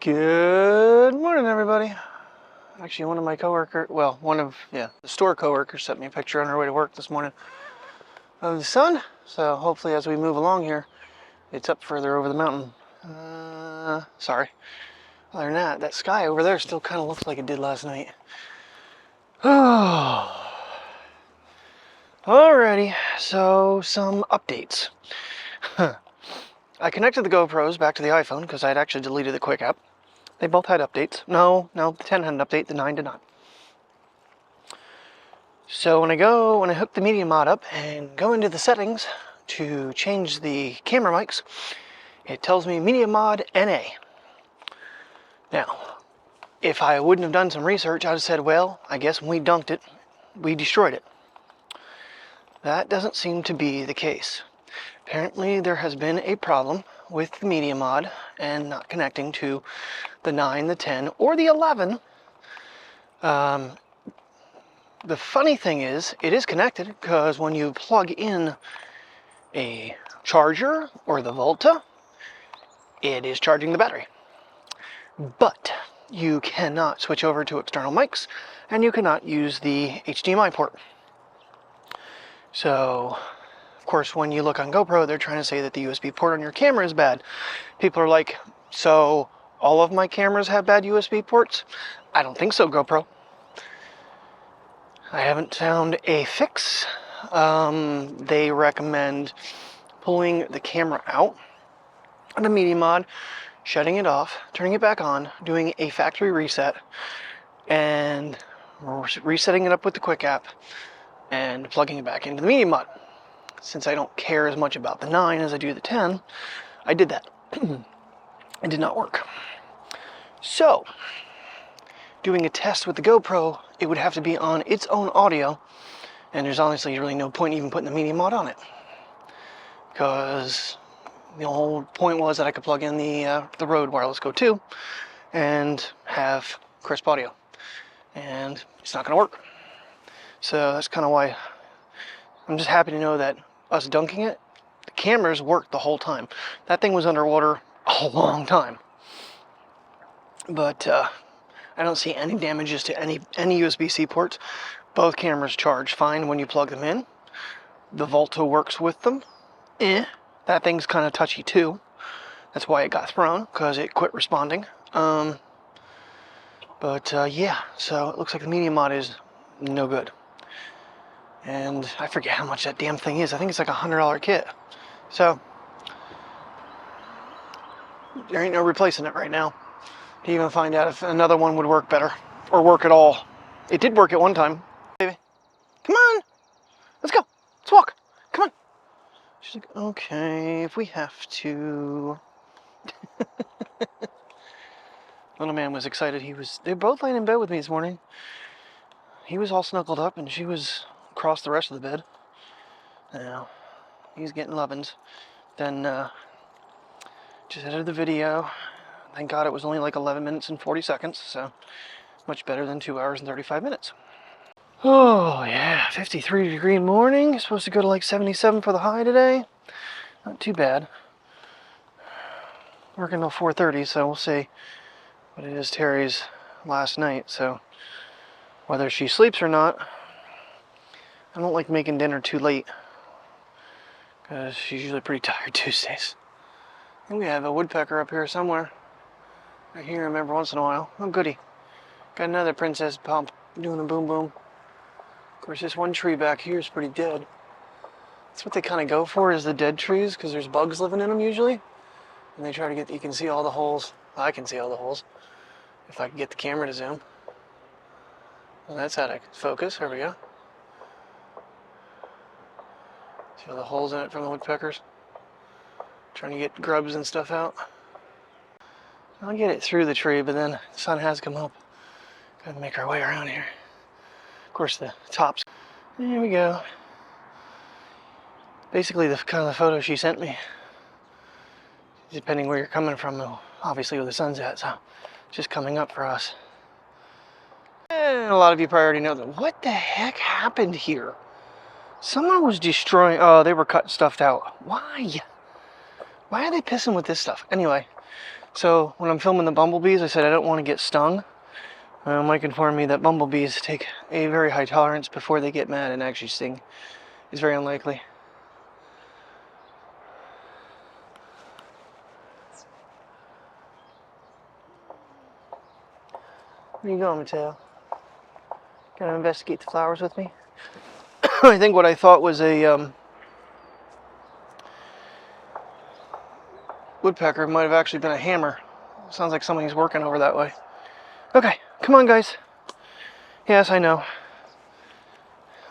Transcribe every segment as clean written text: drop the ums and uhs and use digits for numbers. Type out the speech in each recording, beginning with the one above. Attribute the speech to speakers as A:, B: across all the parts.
A: Good morning, everybody. Actually, one of my coworkers, the store coworkers sent me a picture on her way to work this morning of the sun. So hopefully as we move along here, it's up further over the mountain. Sorry. Other than that, that sky over there still kind of looks like it did last night. Alrighty, so some updates. I connected the GoPros back to the iPhone because I had actually deleted the Quick app. They both had updates. No, the 10 had an update, the 9 did not. So when I hook the media mod up and go into the settings to change the camera mics, it tells me media mod NA. Now, if I wouldn't have done some research, I'd have said, well, I guess when we dunked it, we destroyed it. That doesn't seem to be the case. Apparently there has been a problem with the media mod and not connecting to the 9, the 10, or the 11. The funny thing is, it is connected because when you plug in a charger or the Volta, it is charging the battery. But you cannot switch over to external mics and you cannot use the HDMI port. So, of course, when you look on GoPro, they're trying to say that the USB port on your camera is bad. People are like, so all of my cameras have bad USB ports? I don't think so, GoPro. I haven't found a fix. They recommend pulling the camera out on the media mod, shutting it off, turning it back on, doing a factory reset, and resetting it up with the Quick app, and plugging it back into the media mod. Since I don't care as much about the 9 as I do the 10, I did that. It did not work. So, doing a test with the GoPro, it would have to be on its own audio, and there's honestly really no point even putting the media mod on it. Because the whole point was that I could plug in the Rode Wireless Go 2 and have crisp audio. And it's not going to work. So that's kind of why I'm just happy to know that us dunking it, the cameras worked the whole time. That thing was underwater a long time. But I don't see any damages to any USB-C ports. Both cameras charge fine when you plug them in. The Volta works with them. That thing's kind of touchy too. That's why it got thrown, because it quit responding. Yeah, so it looks like the media mod is no good. And I forget how much that damn thing is. I think it's like $100 kit. So there ain't no replacing it right now to even find out if another one would work better or work at all. It did work at one time. Baby, come on, let's go, let's walk, come on. She's like, okay, if we have to. Little man was excited. They were both laying in bed with me this morning. He was all snuggled up and she was across the rest of the bed. Now, he's getting lovin's. Then, just edited the video. Thank God it was only like 11 minutes and 40 seconds, so much better than 2 hours and 35 minutes. Oh, yeah, 53-degree morning. It's supposed to go to like 77 for the high today. Not too bad. Working till 4:30, so we'll see. But it is Terry's last night, so whether she sleeps or not, I don't like making dinner too late, because she's usually pretty tired Tuesdays. I think we have a woodpecker up here somewhere. I hear him every once in a while. Oh, goody. Got another princess pump doing a boom boom. Of course, this one tree back here is pretty dead. That's what they kind of go for, is the dead trees, because there's bugs living in them usually. And they try to get, you can see all the holes. I can see all the holes, if I can get the camera to zoom. Well, that's out of focus. There we go. See all the holes in it from the woodpeckers? Trying to get grubs and stuff out. I'll get it through the tree, but then the sun has come up. Gotta make our way around here. Of course, the tops. There we go. Basically, the kind of the photo she sent me, depending where you're coming from, obviously where the sun's at, so it's just coming up for us. And a lot of you probably already know that. What the heck happened here? Someone was destroying. Oh, they were cutting stuff out. Why? Why are they pissing with this stuff? Anyway, So when I'm filming the bumblebees, I said I don't want to get stung. Mike informed me that bumblebees take a very high tolerance before they get mad and actually sting. It's very unlikely. Where are you going, Mateo? Gonna investigate the flowers with me? I think what I thought was a woodpecker might have actually been a hammer. Sounds like somebody's working over that way. Okay, come on guys. Yes, I know.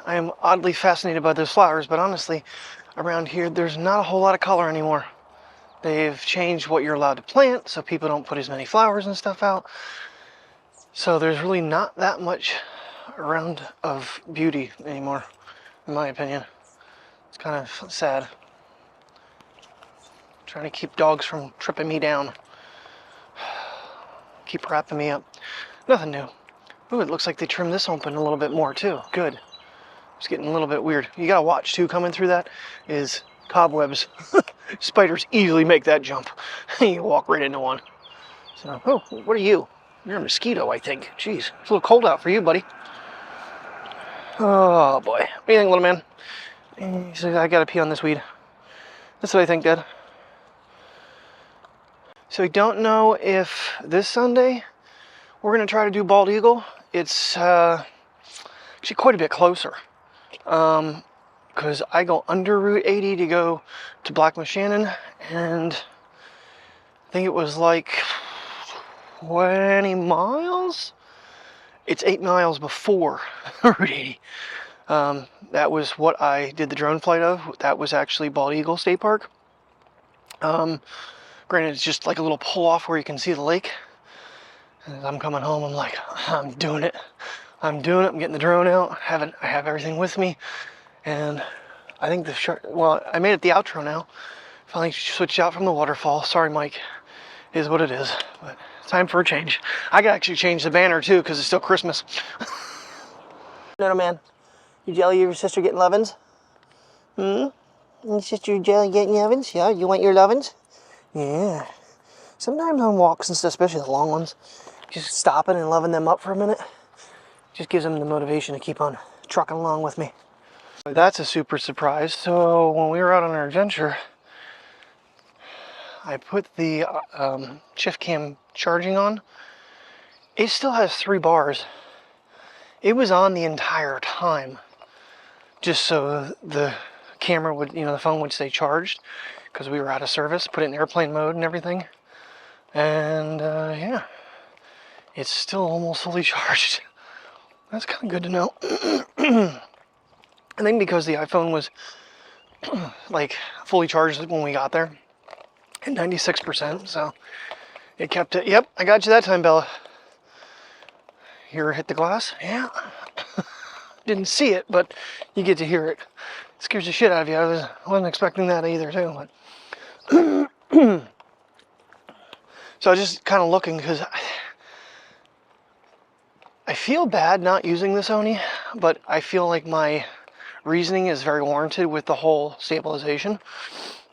A: I am oddly fascinated by those flowers, but honestly, around here there's not a whole lot of color anymore. They've changed what you're allowed to plant, so people don't put as many flowers and stuff out. So there's really not that much around of beauty anymore, in my opinion. It's kind of sad. Trying to keep dogs from tripping me down. Keep wrapping me up. Nothing new. Ooh, it looks like they trimmed this open a little bit more too. Good. It's getting a little bit weird. You gotta watch too, coming through that is cobwebs. Spiders easily make that jump. You walk right into one. So, oh, what are you? You're a mosquito, I think. Jeez, it's a little cold out for you, buddy. Oh boy. What do you think, little man? He says, I gotta pee on this weed. That's what I think, Dad. So we don't know if this Sunday we're gonna try to do Bald Eagle. It's actually quite a bit closer. Because I go under Route 80 to go to Black Shannon, and I think it was like 20 miles? It's 8 miles before Route 80. That was what I did the drone flight of. That was actually Bald Eagle State Park. Granted, it's just like a little pull off where you can see the lake. And as I'm coming home, I'm like, I'm doing it. I'm doing it. I'm getting the drone out. I have everything with me. And I think well, I made it the outro now. Finally switched out from the waterfall. Sorry, Mike. It is what it is. But it's time for a change. I could actually change the banner too, because it's still Christmas. Little man, you jelly your sister getting lovin's? Your sister jelly getting lovin's? Yeah, you want your lovin's? Yeah. Sometimes on walks and stuff, especially the long ones, just stopping and loving them up for a minute just gives them the motivation to keep on trucking along with me. That's a super surprise. So when we were out on our adventure, I put the ShiftCam charging on. It still has 3 bars. It was on the entire time, just so the camera would, the phone would stay charged, because we were out of service. Put it in airplane mode and everything, and yeah, it's still almost fully charged. That's kind of good to know. I think because the iPhone was like fully charged when we got there, at 96%, so it kept it. Yep, I got you that time, Bella. Hear her hit the glass? Yeah. Didn't see it, but you get to hear it. It scares the shit out of you. I wasn't expecting that either, too. But so I was just kind of looking, because I feel bad not using the Sony, but I feel like my reasoning is very warranted with the whole stabilization.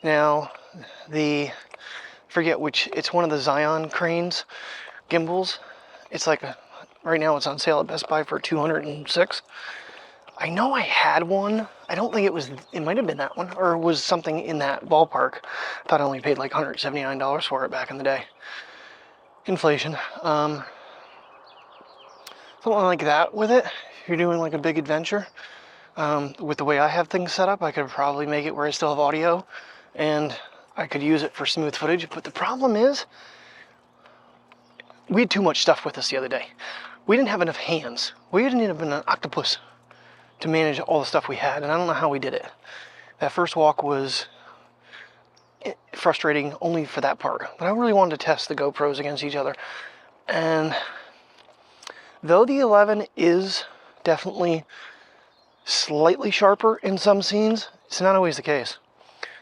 A: Now, forget which, it's one of the Zion cranes gimbals. It's like right now it's on sale at Best Buy for $206. I know I had one. I don't think it might have been that one, or was something in that ballpark. I thought I only paid like $179 for it back in the day. Inflation. Something like that with it. If you're doing like a big adventure, with the way I have things set up, I could probably make it where I still have audio, and I could use it for smooth footage. But the problem is, we had too much stuff with us the other day. We didn't have enough hands. We didn't have an octopus to manage all the stuff we had, and I don't know how we did it. That first walk was frustrating only for that part, but I really wanted to test the GoPros against each other. And though the 11 is definitely slightly sharper in some scenes, it's not always the case.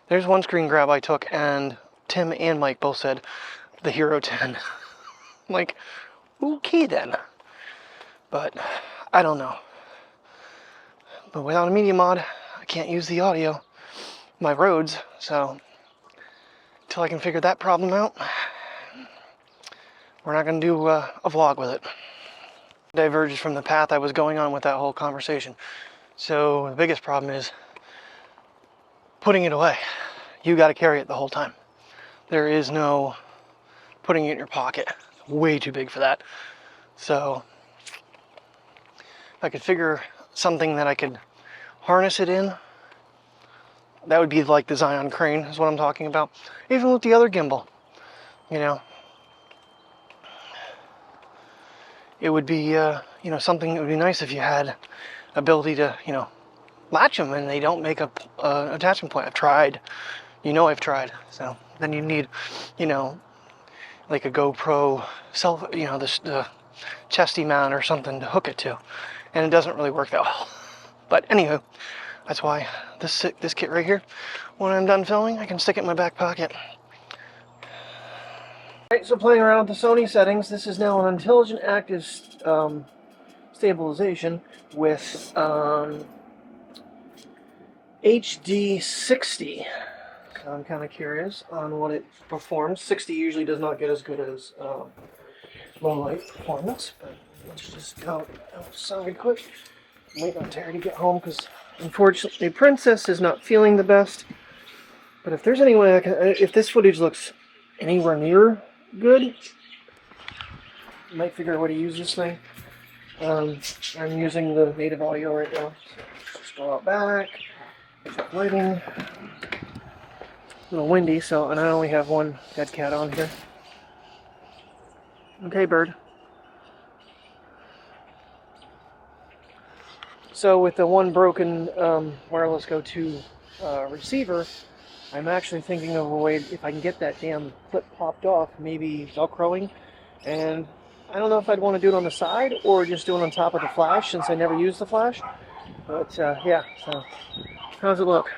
A: There's one screen grab I took, and Tim and Mike both said the Hero10. Like, okay then. But I don't know. But without a media mod, I can't use the audio, my Rodes, so until I can figure that problem out, we're not going to do a vlog with it. Diverges from the path I was going on with that whole conversation. So the biggest problem is putting it away. You got to carry it the whole time. There is no putting it in your pocket. It's way too big for that. So if I could figure something that I could harness it in, that would be like the Zion crane is what I'm talking about. Even with the other gimbal, you know, it would be, you know, something that would be nice if you had ability to, you know, latch them and they don't make a attachment point. I've tried, you know, I've tried. So then you need, you know, like a GoPro you know, the chesty mount or something to hook it to, and it doesn't really work that well. But anywho, that's why this kit right here, when I'm done filming, I can stick it in my back pocket. Alright, so playing around with the Sony settings, this is now an intelligent active stabilization with HD 60. I'm kind of curious on what it performs. 60 usually does not get as good as low light performance, but let's just go outside quick. I'm waiting on Terry to get home because unfortunately Princess is not feeling the best. But if there's any way I can, if this footage looks anywhere near good, I might figure out how to use this thing. I'm using the native audio right now. So let's just go out back, check lighting. A little windy, so, and I only have one dead cat on here. Okay, bird. So with the one broken wireless Go 2 receiver, I'm actually thinking of a way, if I can get that damn clip popped off, maybe Velcroing. And I don't know if I'd want to do it on the side or just do it on top of the flash, since I never use the flash. But yeah, so how's it look?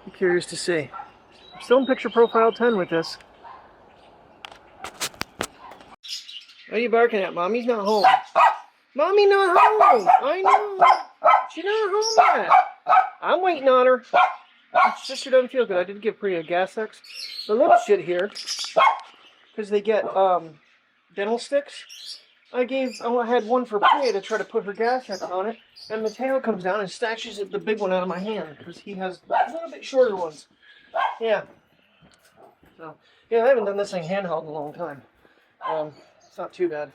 A: I'm curious to see. I'm still in picture profile 10 with this. What are you barking at? Mommy's not home. Mommy not home! I know! She's not home yet! I'm waiting on her. Sister doesn't feel good. I did give Priya gas X. The little shit here, because they get dental sticks. I had one for Priya to try to put her gas X on it, and Mateo comes down and snatches the big one out of my hand, because he has a little bit shorter ones. Yeah. So, yeah, I haven't done this thing handheld in a long time. It's not too bad.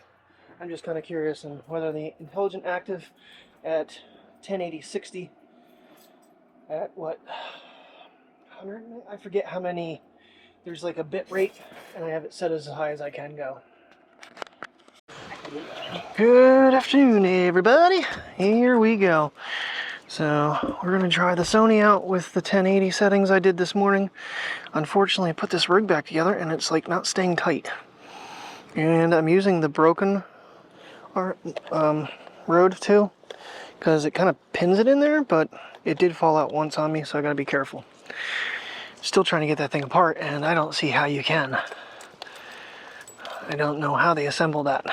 A: I'm just kind of curious on whether the Intelligent Active at 1080-60 at what, 100? I forget how many. There's like a bit rate, and I have it set as high as I can go. Good afternoon, everybody. Here we go. So we're going to try the Sony out with the 1080 settings I did this morning. Unfortunately, I put this rig back together, and it's like not staying tight. And I'm using the broken Rode too, because it kind of pins it in there, but it did fall out once on me, so I gotta be careful. Still trying to get that thing apart, and I don't see how you can. I don't know how they assemble that.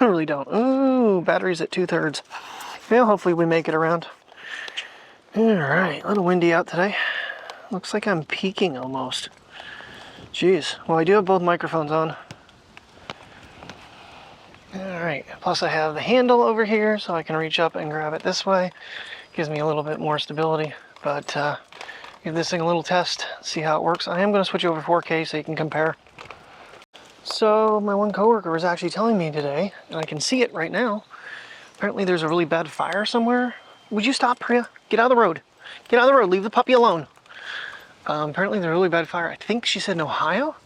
A: I really don't. Ooh, battery's at 2/3. Well, hopefully we make it around. Alright, a little windy out today. Looks like I'm peaking almost. Jeez. Well, I do have both microphones on. Alright, plus I have the handle over here so I can reach up and grab it this way. Gives me a little bit more stability, but give this thing a little test, see how it works. I am going to switch over to 4K so you can compare. So my one coworker was actually telling me today, and I can see it right now, apparently there's a really bad fire somewhere. Would you stop, Priya? Get out of the road. Get out of the road, leave the puppy alone. Apparently there's a really bad fire, I think she said in Ohio,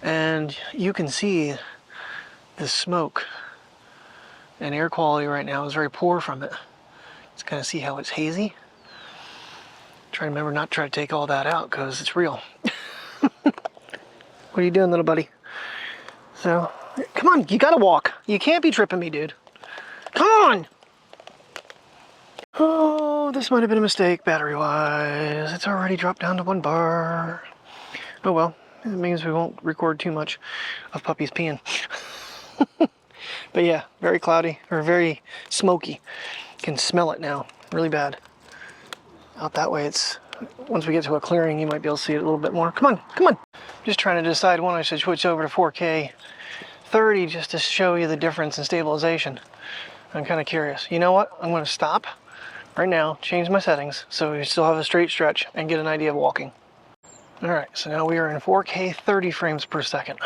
A: and you can see the smoke and air quality right now is very poor from it. Just kind of see how it's hazy. Try to remember not to try to take all that out because it's real. What are you doing, little buddy? So, come on, you gotta walk. You can't be tripping me, dude. Come on! Oh, this might have been a mistake battery-wise. It's already dropped down to 1 bar. Oh well, it means we won't record too much of puppies peeing. But yeah, very cloudy, or very smoky. Can smell it now, really bad. Out that way, it's, once we get to a clearing, you might be able to see it a little bit more. Come on, come on. Just trying to decide when I should switch over to 4K 30 just to show you the difference in stabilization. I'm kind of curious. You know what? I'm going to stop right now, change my settings so we still have a straight stretch and get an idea of walking. Alright, so now we are in 4K 30 frames per second.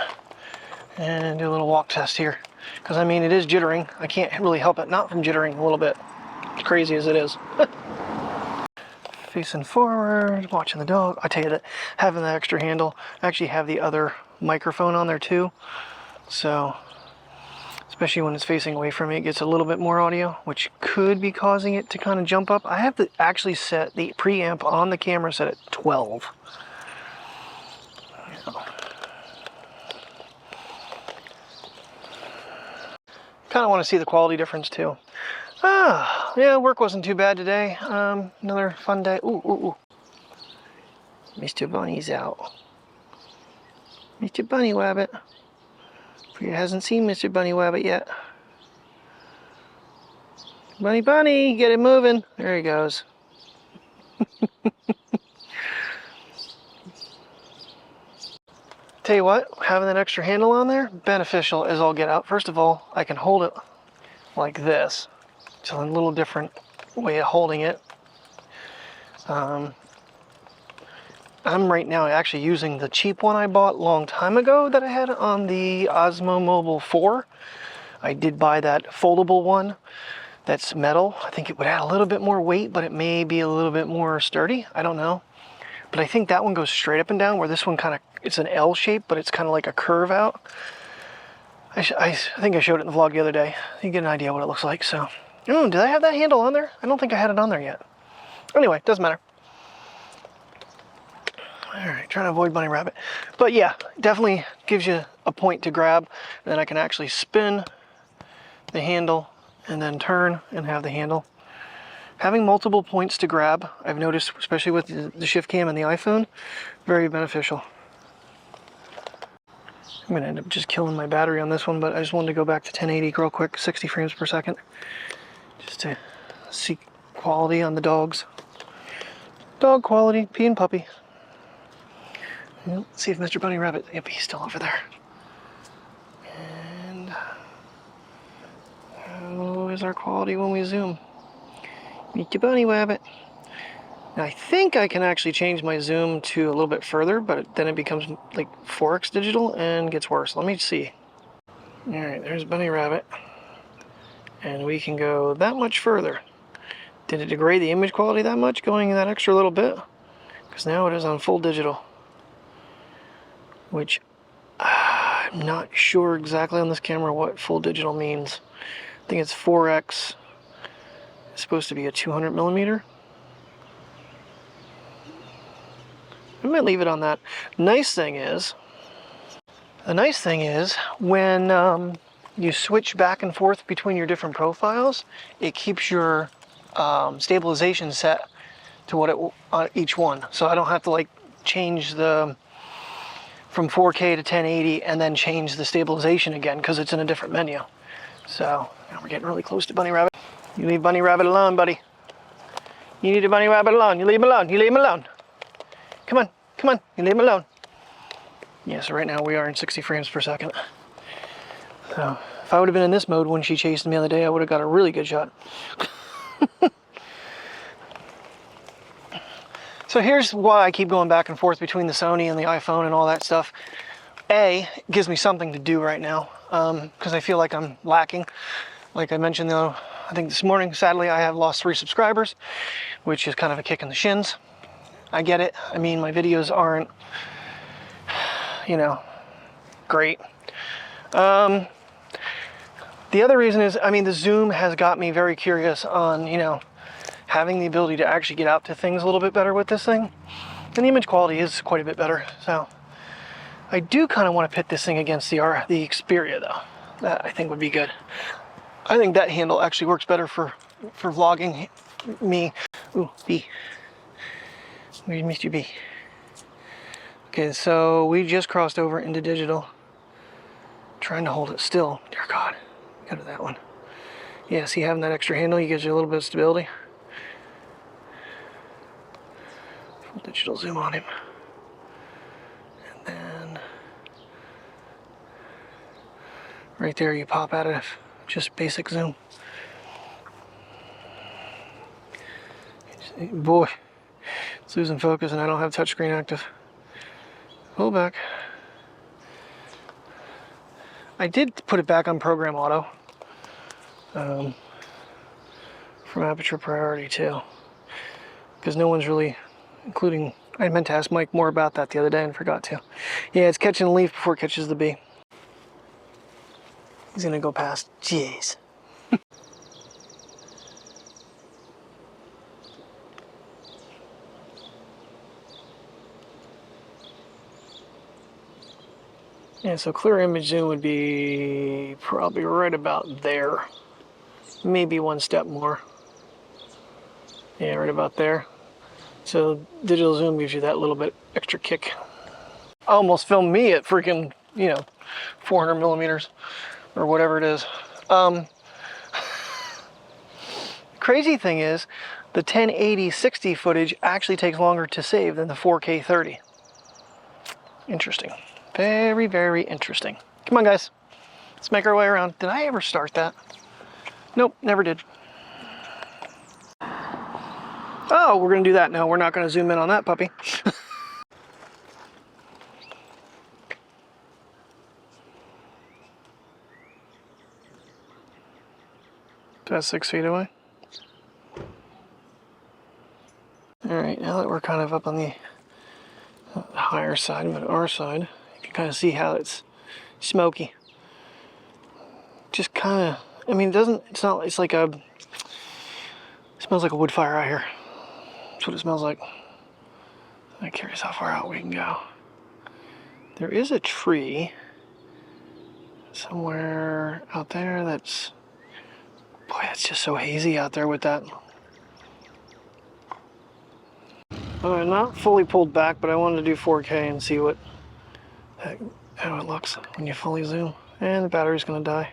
A: And do a little walk test here. Because I mean, it is jittering. I can't really help it not from jittering a little bit. As crazy as it is. Facing forward, watching the dog. I tell you that having that extra handle, I actually have the other microphone on there too. So, especially when it's facing away from me, it gets a little bit more audio, which could be causing it to kind of jump up. I have to actually set the preamp on the camera set at 12. Kind of want to see the quality difference too. Yeah, work wasn't too bad today. Another fun day. Ooh. Mr. Bunny's out. Mr. Bunny Wabbit. He hasn't seen Mr. Bunny Wabbit yet. Bunny, get it moving. There he goes. Tell you what, having that extra handle on there, beneficial as all get out. First of all, I can hold it like this. It's a little different way of holding it. I'm right now actually using the cheap one I bought a long time ago that I had on the Osmo Mobile 4. I did buy that foldable one that's metal. I think it would add a little bit more weight, but it may be a little bit more sturdy. I don't know. But I think that one goes straight up and down, where this one kind of, it's an L shape, but it's kind of like a curve out. I think I showed it in the vlog the other day. You get an idea what it looks like. So, did I have that handle on there? I don't think I had it on there yet. Anyway, doesn't matter. Alright, trying to avoid bunny rabbit. But yeah, definitely gives you a point to grab. And then I can actually spin the handle and then turn and have the handle. Having multiple points to grab, I've noticed, especially with the ShiftCam and the iPhone, very beneficial. I'm going to end up just killing my battery on this one, but I just wanted to go back to 1080 real quick, 60 frames per second, just to see quality on the dogs. Dog quality, pee and puppy. Let's see if Mr. Bunny Rabbit, yep, he's still over there. And how is our quality when we zoom? Meet your bunny wabbit. Now I think I can actually change my zoom to a little bit further, but then it becomes like 4x digital and gets worse. Let me see. Alright, there's bunny rabbit. And we can go that much further. Did it degrade the image quality that much going that extra little bit? Because now it is on full digital. Which I'm not sure exactly on this camera what full digital means. I think it's 4x. It's supposed to be a 200 millimeter. I might leave it on that. The nice thing is when you switch back and forth between your different profiles, it keeps your stabilization set to what it on each one. So I don't have to like change the from 4K to 1080 and then change the stabilization again because it's in a different menu. So now we're getting really close to Bunny Rabbit. You leave Bunny Rabbit alone, buddy. You need a Bunny Rabbit alone. You leave him alone. You leave him alone. Come on. Come on. You leave him alone. Yeah, so right now we are in 60 frames per second. So if I would have been in this mode when she chased me the other day, I would have got a really good shot. So here's why I keep going back and forth between the Sony and the iPhone and all that stuff. A, it gives me something to do right now because I feel like I'm lacking. Like I mentioned though, I think this morning, sadly, I have lost 3 subscribers, which is kind of a kick in the shins. I get it. I mean, my videos aren't, you know, great. The other reason is, I mean, the zoom has got me very curious on, you know, having the ability to actually get out to things a little bit better with this thing. And the image quality is quite a bit better. So I do kind of want to pit this thing against the Xperia though. That I think would be good. I think that handle actually works better for vlogging me. Ooh, bee. Where's Mr. B? Okay, so we just crossed over into digital. Trying to hold it still. Dear God, go to that one. Yeah, see, having that extra handle, gives you a little bit of stability. Full digital zoom on him. And then Right there, you pop out of just basic zoom. Boy, it's losing focus and I don't have touchscreen active. Pull back. I did put it back on program auto from aperture priority too, because no one's really, including, I meant to ask Mike more about that the other day and forgot to. Yeah, it's catching a leaf before it catches the bee. He's gonna go past. Jeez. Yeah, so clear image zoom would be probably right about there. Maybe one step more. Yeah, right about there. So digital zoom gives you that little bit extra kick. Almost filmed me at freaking, 400 millimeters or whatever it is. Crazy thing is, the 1080-60 footage actually takes longer to save than the 4K 30. Interesting. Very, very interesting. Come on, guys. Let's make our way around. Did I ever start that? Nope, never did. Oh, we're going to do that. No, we're not going to zoom in on that puppy. That's 6 feet away. Alright, now that we're kind of up on the higher side, but our side, you can kind of see how it's smoky. Just kind of, I mean, it's like it smells like a wood fire out here. That's what it smells like. I'm curious how far out we can go. There is a tree somewhere out there that's, boy, it's just so hazy out there with that. Alright, not fully pulled back, but I wanted to do 4K and see how it looks when you fully zoom. And the battery's gonna die.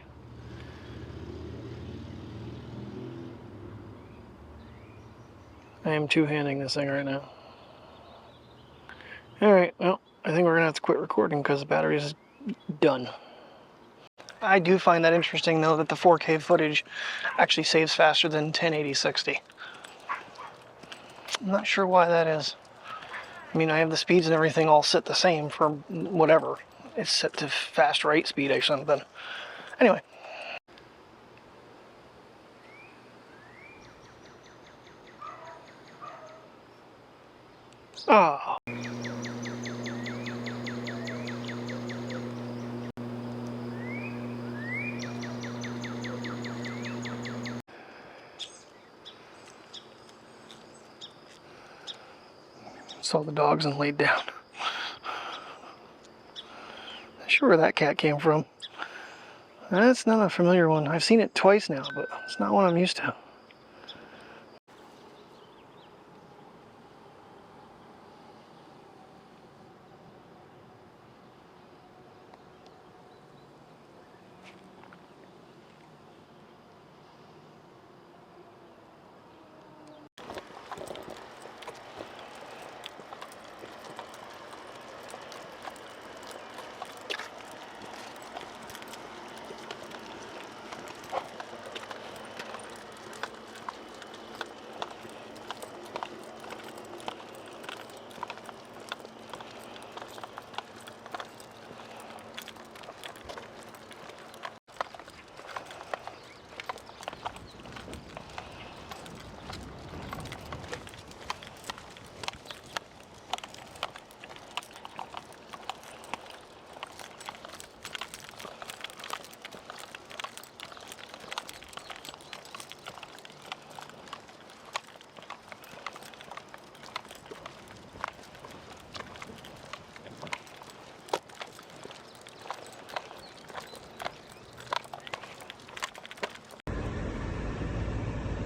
A: I am two-handing this thing right now. Alright, well, I think we're gonna have to quit recording because the battery is done. I do find that interesting though, that the 4K footage actually saves faster than 1080-60. I'm not sure why that is. I mean, I have the speeds and everything all set the same for whatever. It's set to fast rate speed or something. Anyway. Oh. Saw the dogs and laid down. Not sure where that cat came from. That's not a familiar one. I've seen it twice now, but it's not one I'm used to.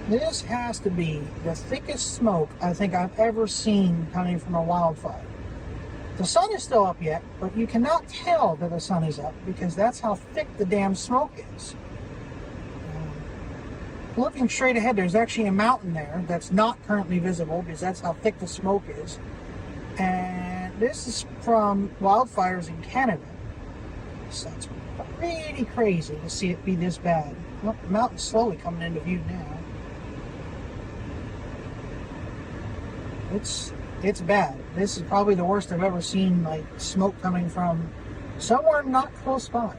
B: This has to be the thickest smoke I think I've ever seen coming from a wildfire. The sun is still up yet, but you cannot tell that the sun is up because that's how thick the damn smoke is. Looking straight ahead, there's actually a mountain there that's not currently visible because that's how thick the smoke is. And this is from wildfires in Canada. So that's pretty crazy to see it be this bad. Well, the mountain's slowly coming into view now. It's bad. This is probably the worst I've ever seen, like, smoke coming from somewhere not close by.